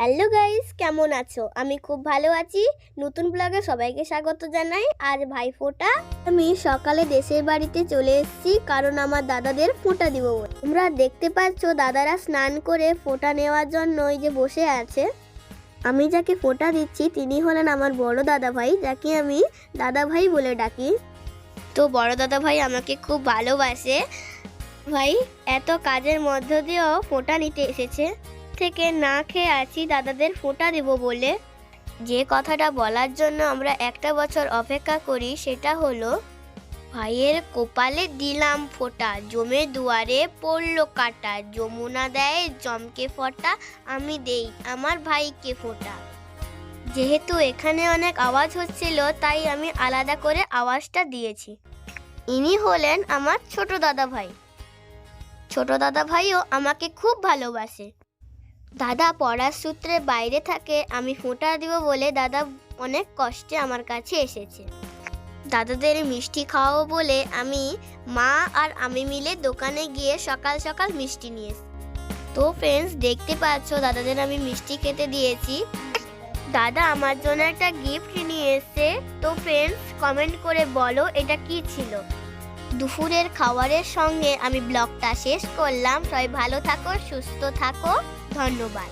Hello guys, কেমন আছো? আমি খুব ভালো আছি। নতুন ব্লগে সবাইকে স্বাগত জানাই। আজ ভাইফোঁটা। আমি সকালে দেশের বাড়িতে চলে এসেছি কারণ আমার দাদাদের ফোঁটা দিব বলে। তোমরা দেখতে পাচ্ছ দাদারা স্নান করে ফোঁটা নেওয়ার জন্য ওই যে বসে আছে। আমি যাকে ফোঁটা দিচ্ছি তিনি হলেন আমার বড় দাদা ভাই, যাকে আমি দাদা ভাই বলে ডাকি। তো বড় দাদা ভাই আমাকে খুব ভালোবাসে। ভাই এত কাজের মধ্য দিয়েও ফোঁটা নিতে এসেছে। থেকে না খেয়ে আছি দাদাদের ফোঁটা দেব বলে। যে কথাটা বলার জন্য আমরা একটা বছর অপেক্ষা করি সেটা হলো, ভাইয়ের কপালে দিলাম ফোঁটা, জমে দুয়ারে পড়লো কাটা, যমুনা দেয় জমকে ফোঁটা, আমি দেই আমার ভাইকে ফোঁটা। যেহেতু এখানে অনেক আওয়াজ হচ্ছিল তাই আমি আলাদা করে আওয়াজটা দিয়েছি। ইনি হলেন আমার ছোট দাদা ভাই। ছোট দাদা ভাইও আমাকে খুব ভালোবাসে। দাদা পড়ার সূত্রে বাইরে থাকে, আমি ফোঁটা দিব বলে দাদা অনেক কষ্টে আমার কাছে এসেছে। দাদাদের মিষ্টি খাওয়াবো বলে মা আর আমি মিলে দোকানে গিয়ে সকাল সকাল মিষ্টি নিয়ে এসেছি। তো ফ্রেন্ডস, দেখতে পাচ্ছ দাদাদের আমি মিষ্টি খেতে দিয়েছি। দাদা আমার জন্য একটা গিফট নিয়ে এসেছে। তো ফ্রেন্ডস, কমেন্ট করে বলো এটা কি ছিল। দুপুরের খাবারের সঙ্গে আমি ব্লগটা শেষ করলাম। সবাই ভালো থাকো, সুস্থ থাকো, ধন্যবাদ।